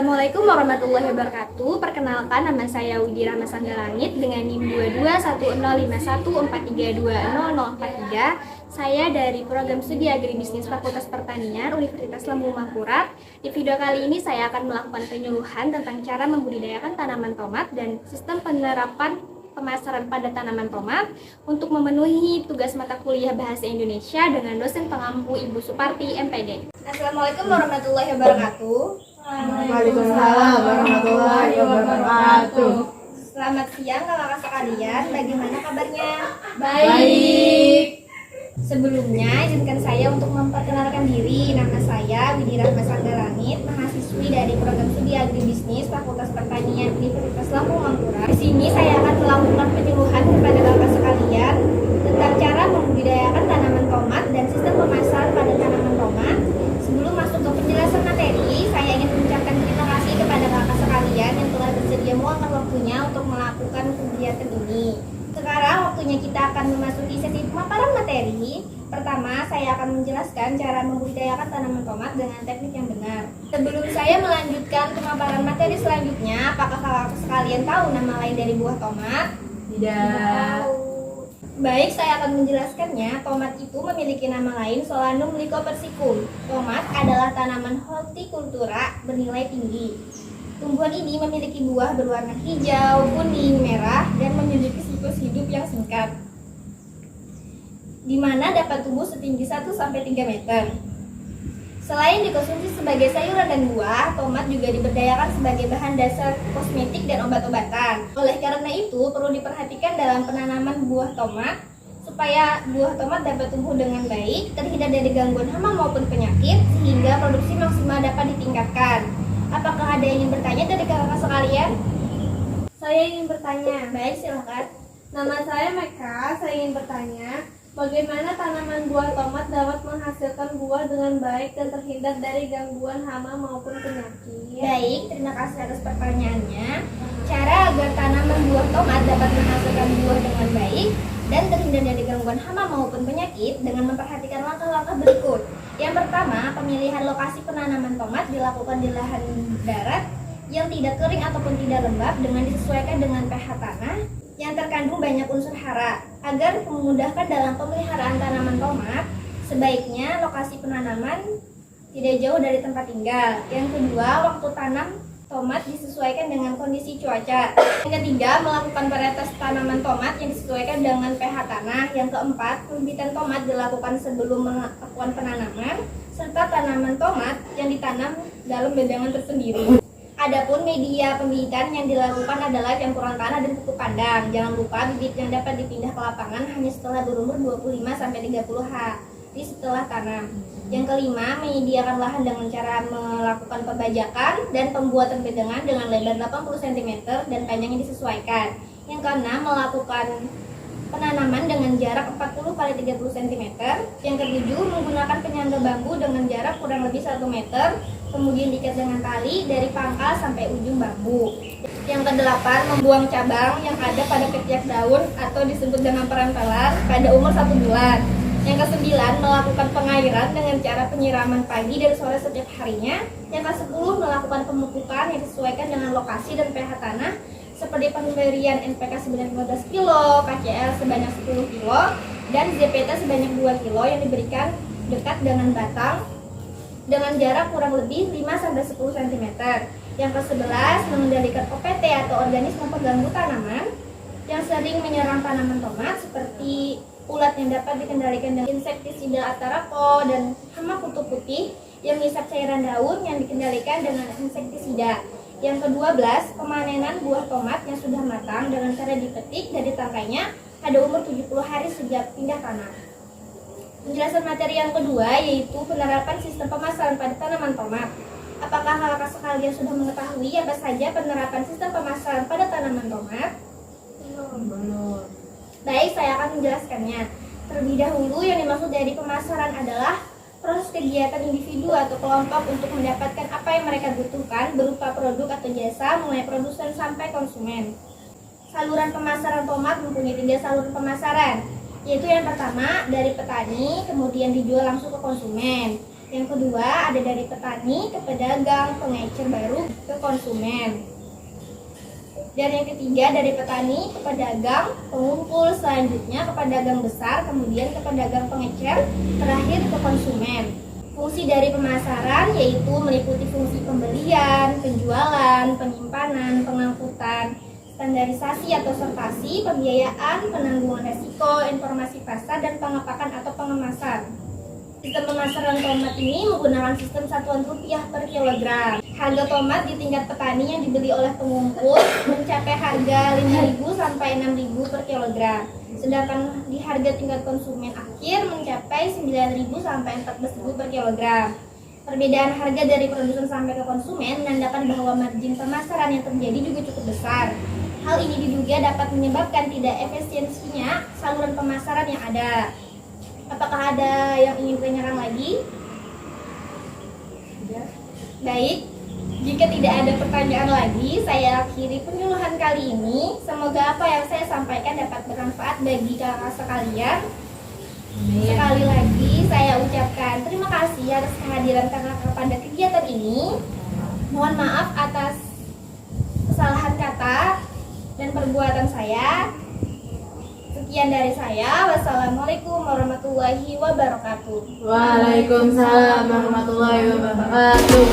Assalamualaikum warahmatullahi wabarakatuh. Perkenalkan, nama saya Widi Rahma Sanggalangit dengan NIM 22105143200043. Saya dari Program Studi Agribisnis Fakultas Pertanian Universitas Lambung Mangkurat. Di video kali ini saya akan melakukan penyuluhan tentang cara membudidayakan tanaman tomat dan sistem penerapan pemasaran pada tanaman tomat untuk memenuhi tugas mata kuliah Bahasa Indonesia dengan dosen pengampu Ibu Suparti, MPD. Assalamualaikum warahmatullahi wabarakatuh. Waalaikumsalam warahmatullahi wabarakatuh. Selamat siang kakak-kakak sekalian, bagaimana kabarnya? Baik. Sebelumnya izinkan saya untuk memperkenalkan diri. Nama saya Widi Rahma Sanggalangit, mahasiswi dari Program Studi Agribisnis Fakultas Pertanian Universitas Lambung Mangkurat. Di sini saya akan melakukan penyuluhan kepada kakak sekalian tentang cara membudidayakan tanaman tomat dan sistem pemasaran pada tanaman tomat. Sebelum masuk ke penjelasan materi, saya ingin mengucapkan terima kasih kepada kakak sekalian yang telah bersedia meluangkan waktunya untuk melakukan kegiatan ini. Sekarang waktunya kita akan memasuki sesi pemaparan materi. Pertama, saya akan menjelaskan cara membudidayakan tanaman tomat dengan teknik yang benar. Sebelum saya melanjutkan pemaparan materi selanjutnya, apakah kakak sekalian tahu nama lain dari buah tomat? Tidak. Baik, saya akan menjelaskannya. Tomat itu memiliki nama lain Solanum lycopersicum. Tomat adalah tanaman hortikultura bernilai tinggi. Tumbuhan ini memiliki buah berwarna hijau, kuning, merah, dan memiliki siklus hidup yang singkat, di mana dapat tumbuh setinggi 1-3 meter. Selain dikonsumsi sebagai sayuran dan buah, tomat juga diberdayakan sebagai bahan dasar kosmetik dan obat-obatan. Oleh karena itu, perlu diperhatikan dalam penanaman buah tomat supaya buah tomat dapat tumbuh dengan baik, terhindar dari gangguan hama maupun penyakit, sehingga produksi maksimal dapat ditingkatkan. Apakah ada yang ingin bertanya dari kakak sekalian? Saya ingin bertanya. Baik, silakan. Nama saya Meka. Saya ingin bertanya, bagaimana tanaman buah tomat dapat menghasilkan buah dengan baik dan terhindar dari gangguan hama maupun penyakit? Baik, terima kasih atas pertanyaannya. Cara agar tanaman buah tomat dapat menghasilkan buah dengan baik dan terhindar dari gangguan hama maupun penyakit dengan memperhatikan langkah-langkah berikut. Yang pertama, pemilihan lokasi penanaman tomat dilakukan di lahan darat yang tidak kering ataupun tidak lembab dengan disesuaikan dengan pH tanah yang terkandung banyak unsur hara. Agar memudahkan dalam pemeliharaan tanaman tomat, sebaiknya lokasi penanaman tidak jauh dari tempat tinggal. Yang kedua, waktu tanam tomat disesuaikan dengan kondisi cuaca. Yang ketiga, melakukan varietas tanaman tomat yang disesuaikan dengan pH tanah. Yang keempat, pembibitan tomat dilakukan sebelum melakukan penanaman, serta tanaman tomat yang ditanam dalam bedangan tersendiri. Adapun media pembibitan yang dilakukan adalah campuran tanah dan pupuk kandang. Jangan lupa bibit yang dapat dipindah ke lapangan hanya setelah berumur 25-30 hari setelah tanam. Yang kelima, menyediakan lahan dengan cara melakukan pembajakan dan pembuatan bedengan dengan lebar 80 cm dan panjangnya disesuaikan. Yang keenam, melakukan penanaman dengan jarak 40 x 30 cm. Yang ketujuh, menggunakan penyangga bambu dengan jarak kurang lebih 1 meter, kemudian diikat dengan tali dari pangkal sampai ujung bambu. Yang kedelapan, membuang cabang yang ada pada ketiak daun atau disebut dengan perantalan pada umur 1 bulan. Yang kesembilan, melakukan pengairan dengan cara penyiraman pagi dan sore setiap harinya. Yang ke-10, melakukan pemupukan yang disesuaikan dengan lokasi dan pH tanah seperti pemberian NPK sebanyak 15 kg, KCl sebanyak 10 kg, dan ZPT sebanyak 2 kg yang diberikan dekat dengan batang dengan jarak kurang lebih 5-10 cm. Yang ke-11, mengendalikan OPT atau organisme pengganggu tanaman yang sering menyerang tanaman tomat seperti ulat yang dapat dikendalikan dengan insektisida Ataraco dan hama kutu putih yang mengisap cairan daun yang dikendalikan dengan insektisida. Yang ke-12, pemanenan buah tomat yang sudah matang dengan cara dipetik dari tangkainya pada umur 70 hari sejak pindah tanam. Penjelasan materi yang kedua yaitu penerapan sistem pemasaran pada tanaman tomat. Apakah kakak sekalian sudah mengetahui apa saja penerapan sistem pemasaran pada tanaman tomat? Belum. Baik, saya akan menjelaskannya. Terlebih dahulu, yang dimaksud dari pemasaran adalah proses kegiatan individu atau kelompok untuk mendapatkan apa yang mereka butuhkan berupa produk atau jasa mulai produsen sampai konsumen. Saluran pemasaran tomat mempunyai 3 saluran pemasaran, yaitu yang pertama dari petani, kemudian dijual langsung ke konsumen. Yang kedua ada dari petani ke pedagang, pengecer baru ke konsumen. Dan yang ketiga dari petani ke pedagang, pengumpul, selanjutnya ke pedagang besar, kemudian ke pedagang pengecer, terakhir ke konsumen. Fungsi dari pemasaran yaitu meliputi fungsi pembelian, penjualan, penyimpanan, pengangkutan, standarisasi atau sortasi, pembiayaan, penangguhan resiko, informasi pasar, dan pengepakan atau pengemasan. Sistem pemasaran tomat ini menggunakan sistem satuan rupiah per kilogram. Harga tomat di tingkat petani yang dibeli oleh pengumpul mencapai harga 5.000 sampai 6.000 per kilogram. Sedangkan di harga tingkat konsumen akhir mencapai 9.000 sampai 14.000 per kilogram. Perbedaan harga dari produsen sampai ke konsumen menandakan bahwa margin pemasaran yang terjadi juga cukup besar. Hal ini diduga dapat menyebabkan tidak efisiensinya saluran pemasaran yang ada. Apakah ada yang ingin ditanyakan lagi? Baik, jika tidak ada pertanyaan lagi, saya akhiri penyuluhan kali ini. Semoga apa yang saya sampaikan dapat bermanfaat bagi kakak sekalian. Sekali lagi saya ucapkan terima kasih atas kehadiran kakak pada kegiatan ini. Mohon maaf atas kesalahan kata dan perbuatan saya. Sekian dari saya. Wassalamualaikum warahmatullahi wabarakatuh. Waalaikumsalam warahmatullahi wabarakatuh.